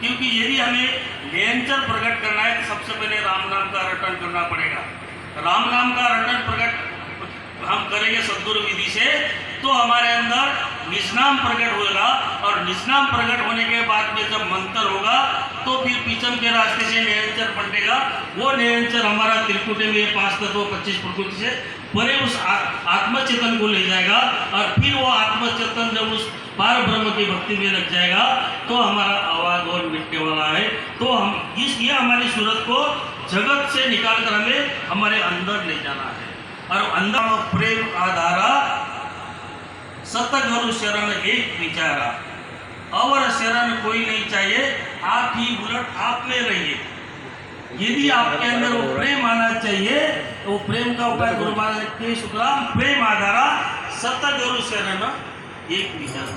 क्योंकि यदि हमें निरंतर प्रकट करना है तो सबसे पहले राम नाम का रटन करना पड़ेगा। राम नाम का रटन प्रकट हम करेंगे सद्गुरु विधि से तो हमारे अंदर निजनाम प्रकट होगा, और निजनाम प्रकट होने के बाद में जब मंत्र होगा तो फिर पीछम के रास्ते से निरंतर पलटेगा। वो निरंतर हमारा त्रिकुटे में 5 तत्व 25 प्रकृति से परे उस आत्मचेतन को ले जाएगा, और फिर वो आत्मचेतन जब उस पार ब्रह्म की भक्ति में लग जाएगा तो हमारा आवाज और मिटने वाला है। तो हम ये हमारी सूरत को जगत से निकाल कर हमें हमारे अंदर ले जाना है, और अंदर प्रेम आधारा सतगुरु शरण एक विचारा, और शरण कोई नहीं चाहिए, आप ही उलट आप में रहिए। यदि आपके अंदर वो प्रेम आना चाहिए तो प्रेम का उपाय गुरु महाराज के शुक्राम प्रेम आधारा सतगुरु शरण एक विचारा।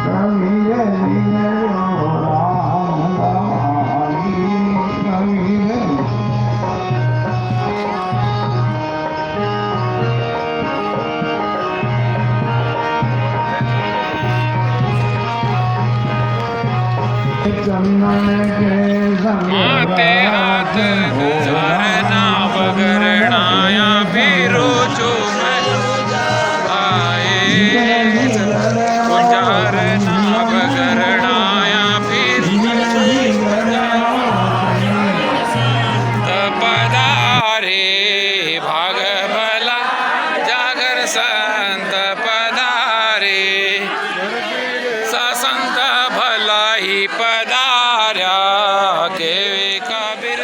Come here, माते हाथ गुजारना बगरणाया फिरो चुमन आए गुजारना बगरणाया फिर पधारे भाग भला जागर संत पधारे ससंत भला ही पधार्या केवे कबीर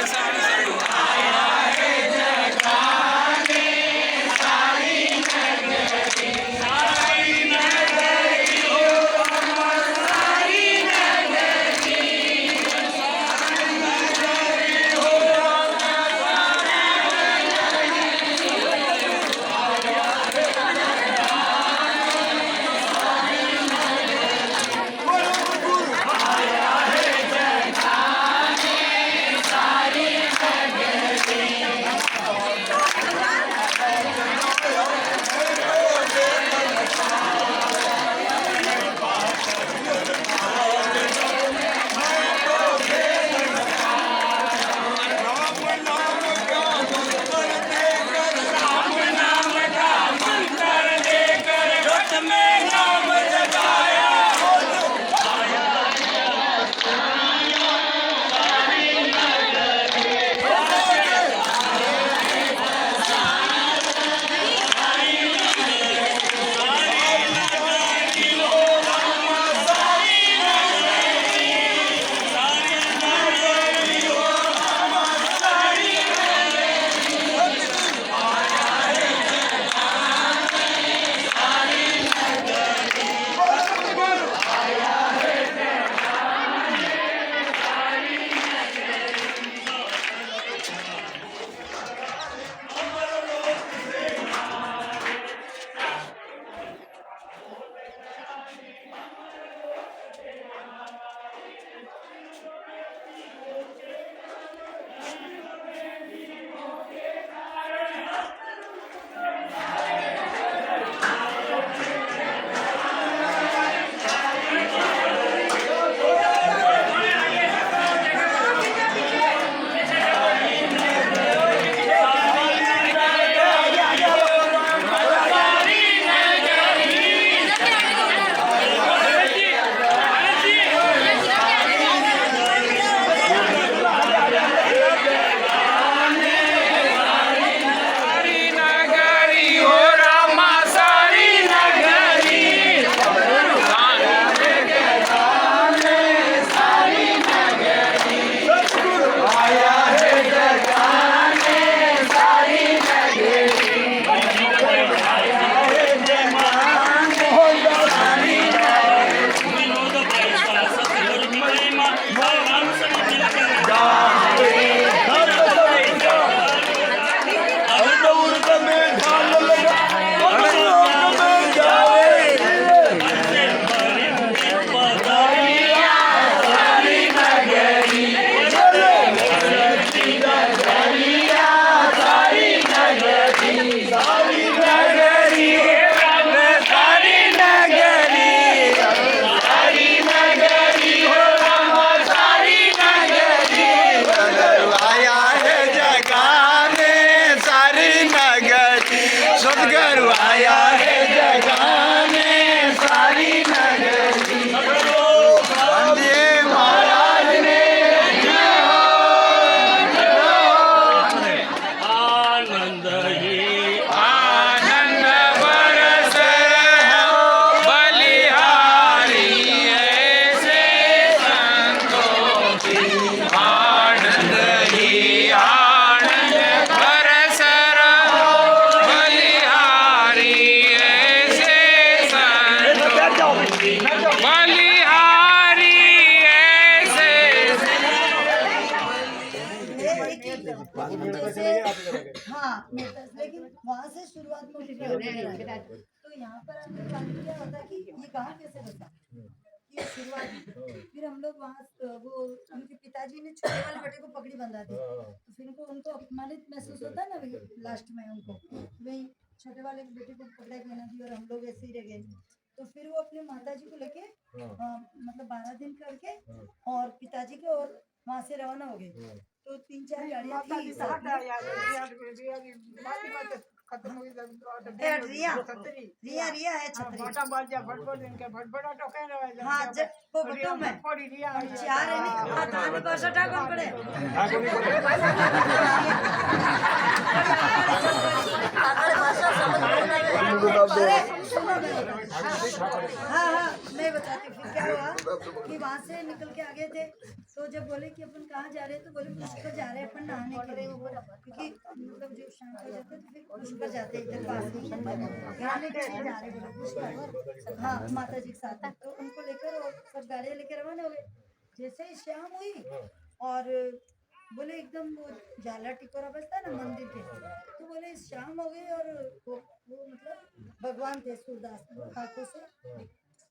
सदगुरु आया है जगाने सारी नगरी वंदे महाराज ने आनंद ही आनंद बरस बलिहारी ऐसे संतों की आनंद ही आनंद बरस बलिहारी ऐसे संतों की बलिहारी ऐसे हाँ लेकिन वहाँ से शुरुआत में उठी होने लगी। तो यहाँ पर हमने चालू किया होता कि ये गाँव कैसे बसा, ये शुरुआत। फिर हम लोग वहाँ वो उनके पिताजी ने छोटे वाले बेटे को पगड़ी बंधा दी, तो फिर उनको अपमानित महसूस होता है ना लास्ट में उनको, भाई छोटे वाले बेटे को पगड़ी पहना दी और हम लोग ऐसे ही रह गए। तो फिर वो अपने माता जी को लेके मतलब 12 दिन करके और पिताजी के और वहाँ से रवाना हो गए। तो 3-4 गाड़ियाँ थी साथ में। रिया है छतरी। हाँ वो बटो में 4 है नहीं आधानी भाषा ठाकुर पड़े। हाँ मैं बताती हूँ फिर क्या हुआ कि वहाँ से निकल के आ गए थे। तो जब बोले कि अपन कहाँ जा रहे हैं तो बोले पुष्कर जा रहे हैं अपन नहाने के लिए, क्योंकि मतलब जो शाम को जाते तो फिर पुष्कर जाते इधर पास में नहाने के लिए जा रहे बोले पुष्कर। हाँ माता जी के साथ तो उनको लेकर और सब गाड़ियाँ लेकर रवाना हो गए। जैसे ही शाम हुई और बोले एकदम वो जाला टिकोरा बजता है ना मंदिर के, तो बोले शाम हो गई और वो मतलब भगवान थे सूरदास आंखों से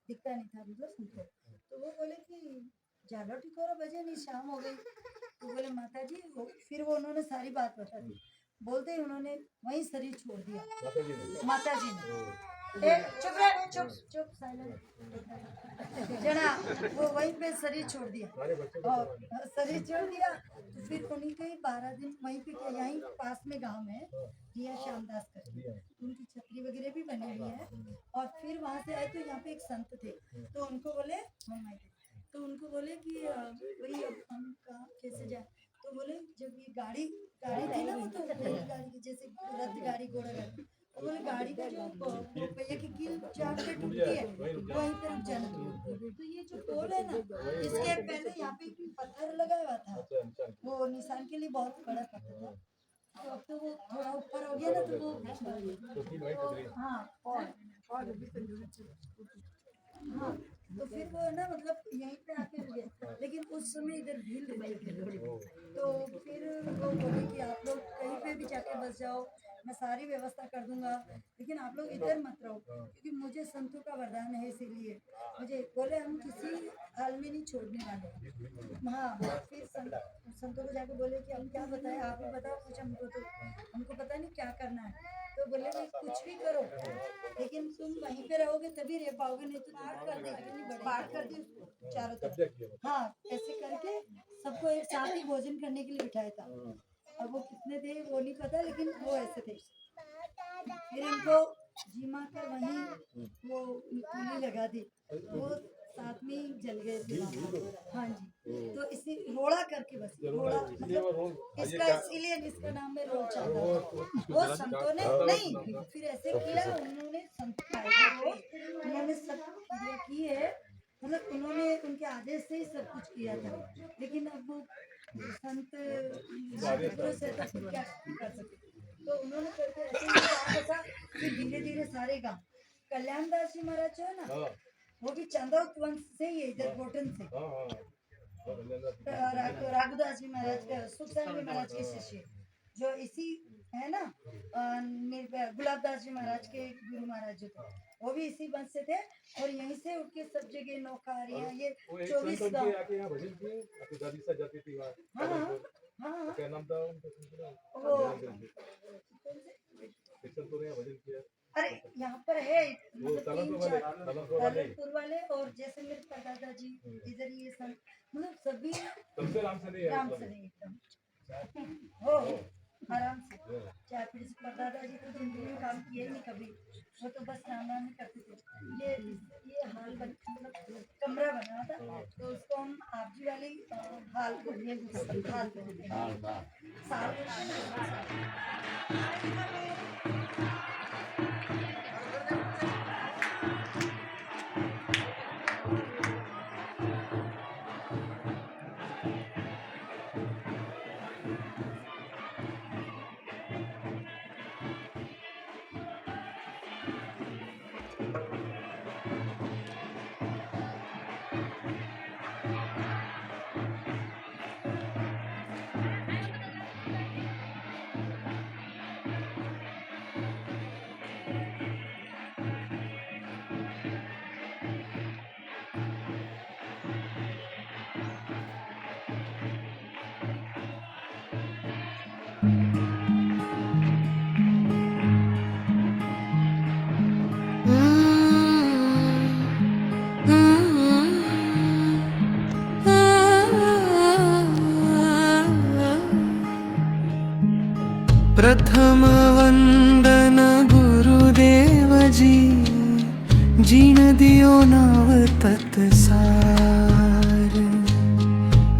दिखता नहीं था मतलब उनको। तो वो बोले कि जाला टिकोरा बजे नहीं शाम हो गई। तो बोले माता जी फिर वो उन्होंने सारी बात बता दी। बोलते ही उन्होंने वहीं शरीर छोड़ दिया माता जी ने। चुप रह चुप साइलेंट जना वो वहीं पे शरीर छोड़ दिया और शरीर छोड़ दिया। तो फिर उन्हीं के 12 दिन वहीं पे किया। यहीं पास में गांव है जिया श्यामदास करके, उनकी छतरी वगैरह भी बनी हुई है। और फिर वहां से आए तो यहाँ पे एक संत थे तो उनको बोले तो उनको बोले कि वही अब हम कहाँ कैसे जाए। तो बोले जब ये गाड़ी थी ना वो तो गाड़ी की जैसे रथ गाड़ी घोड़ा गाड़ी, तो बोले गाड़ी का जो पहिए की कील चाट के टूटती है वहीं पे रुक जाना। तो ये जो पोल है ना इसके पहले यहाँ पे पत्थर लगा हुआ था, वो निशान के लिए बहुत बड़ा पत्थर था। तो अब तो वो थोड़ा ऊपर हो गया ना तो वो हाँ हाँ तो फिर वो ना मतलब यहीं पे आके रुक गए। लेकिन उस समय इधर भीड़ थी तो फिर वो बोले कि आप लोग कहीं पे भी जाके बस जाओ, मैं सारी व्यवस्था कर दूंगा, लेकिन आप लोग इधर मत रहो क्योंकि मुझे संतों का वरदान है इसीलिए मुझे बोले हम किसी हाल में नहीं छोड़ने वाले। हाँ फिर संतों को जाके बोले कि हम क्या बताएं, आप ही बताओ कुछ हमको पता नहीं क्या करना है। तो बोले भाई कुछ भी करो लेकिन तुम वहीं पे रहोगे तभी रह पाओगे, नहीं तो बाहर कर देंगे, बाहर कर दी चारों तरफ। हाँ ऐसे करके सबको एक साथ ही भोजन करने के लिए बिठाया था। अब वो कितने थे वो नहीं पता लेकिन वो ऐसे थे। फिर इनको जिमा कर वहीं वो कुली लगा दी, वो साथ में ही जल गए थे। हाँ जी तो इसी रोड़ा करके बस रोड़ा मतलब इसका इसीलिए इसका नाम है रोल चांदा। वो संतों ने नहीं फिर ऐसे किया उन्होंने संत उन्होंने सब क्रिया की है, मतलब उन्होंने उनके आदेश से ही सब कुछ किया था। लेकिन अब वो संत से तो फिर क्या कर सकते, तो उन्होंने करके ऐसे ही कहा था। फिर धीरे धीरे सारे गांव कल्याणदास जी महाराज जो है ना वो भी चंदौत वंश से ही है, इधर बोटन से। राघुदास जी महाराज का सुखसार जी महाराज के शिष्य जो इसी है ना गुलाबदास जी महाराज के गुरु महाराज जो थे वो भी इसी वंश से थे। और यहीं से उठ के सब जगह नौकारियाँ ये 24 गाँव। हाँ क्या नाम था वो अरे यहाँ पर है मतलब वाले और जैसे मेरे परदादा जी इधर ये सब मतलब सभी राम से नहीं एकदम हो आराम से। चाहे फिर परदादा जी तो जिंदगी में काम किए नहीं कभी, वो तो बस राम राम ही करते थे। ये हाल मतलब कमरा बना था तो उसको हम आप जी वाली हाल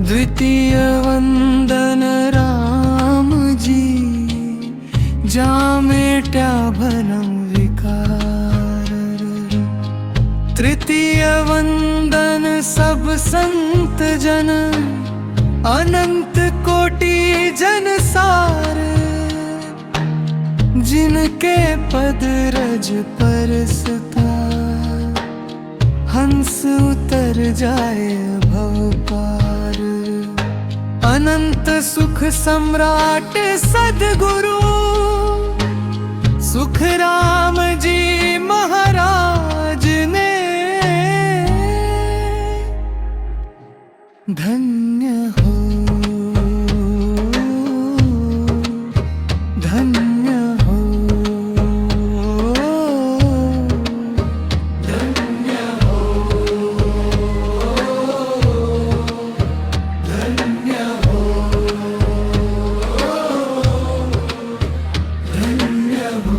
द्वितीय वंदन राम जी, जा मेट्या भरम विकार। तृतीय वंदन सब संत जन, अनंत कोटि जन सार। जिनके पद रज परसता, हंस उतर जाए भव पार। अनंत सुख सम्राट सद्गुरु, सुख राम जी महाराज ने। धन्य हो, धन्य हो, धन्य हो, धन्य हो, धन्य हो।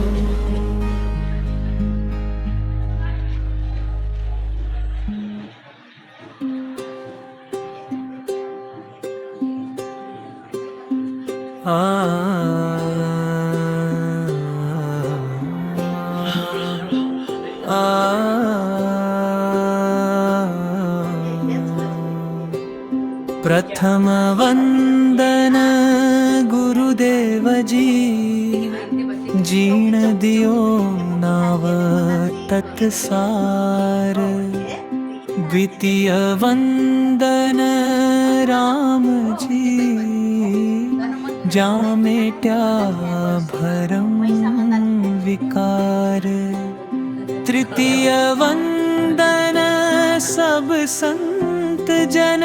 प्रथम वंदन गुरुदेव जी, जीण दियो नाव तत्सार। द्वितीय वंदन राम जी, जा मेट्या भरम विकार। तृतीय वंदन सब संत जन,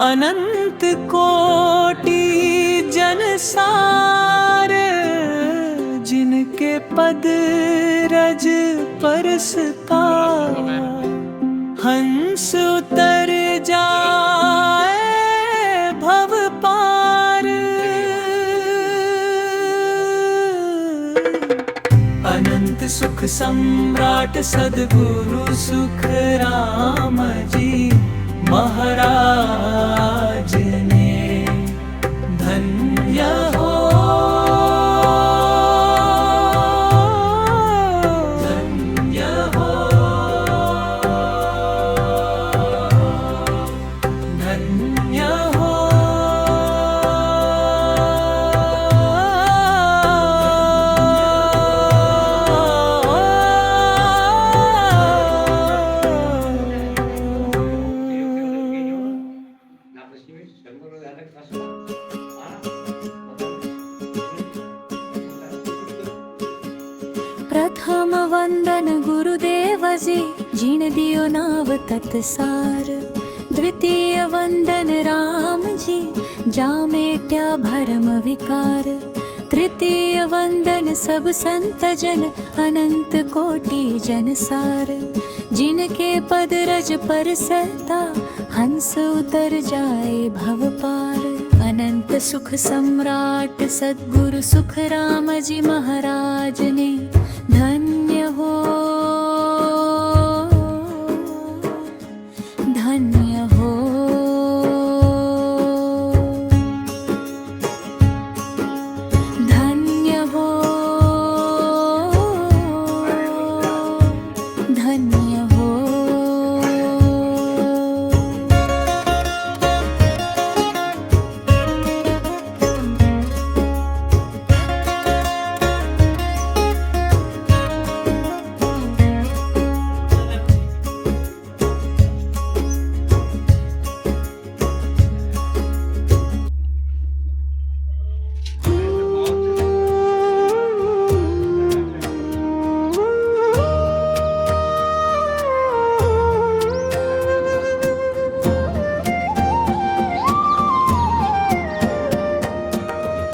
अनंत कोटि जन सार। जिनके पद रज परसता, हंस उतर जाए भव पार। अनंत सुख सम्राट सद्गुरु सुख राम जी महाराज ने। धन्य हो, धन्य हो, धन्य हो, प्रथम वंदन गुरुदेव जी, जीण दियो नाव तत्सार। द्वितीय वंदन राम जी, जा मेट्या भरम विकार। तृतीय वंदन सब संत जन, अनंत कोटि जन सार। जिनके पद रज परसता, हंस उतर जाए भव पार। अनंत सुख सम्राट सद्गुरु सुख राम जी महाराज ने। धन्य हो, धन्य हो, धन्य हो, धन्य हो।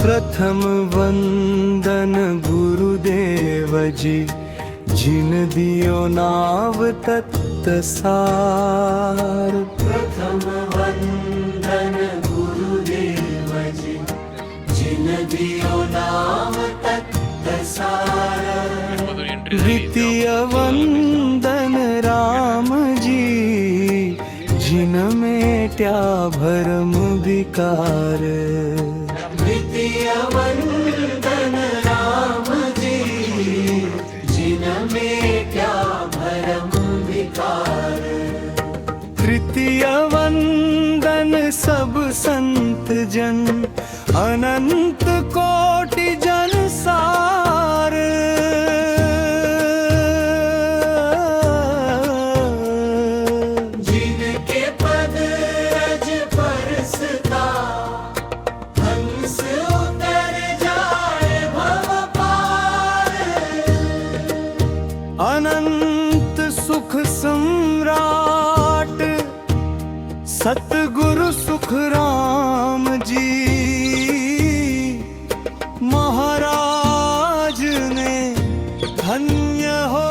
प्रथम वंदन गुरुदेव जी, जिन दियो नाव तत्सार। प्रथम वंदन गुरुदेव जी, जिन दियो नाव तत्सार। द्वितीय वंदन राम जी, जिन मेट्या भरम विकार। द्वितीय वंदन राम जी, जिन मेट्या भरम विकार। तृतीय वंदन सब संत जन, अनंत कोटि जन सार। जिनके पद रज परसता, हंस उतर जाए भव पार। अनंत सुख सम्राट, सतगुरु सुख राम जी, महाराज ने धन्य हो।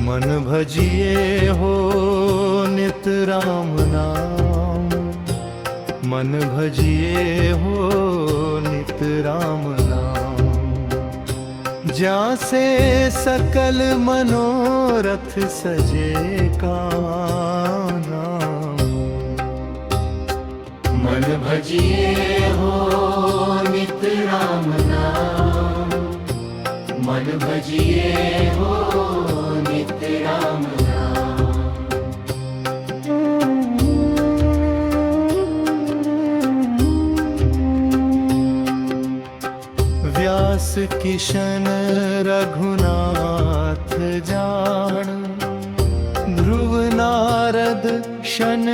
मन भजिए हो नित राम नाम, मन भजिए हो नित राम नाम। जहाँ से सकल मनोरथ सजे काना। मन भजिए हो नित राम नाम, मन भजिए हो नित राम नाम। व्यास किशन रघुनाथ जान, ध्रुव नारद शन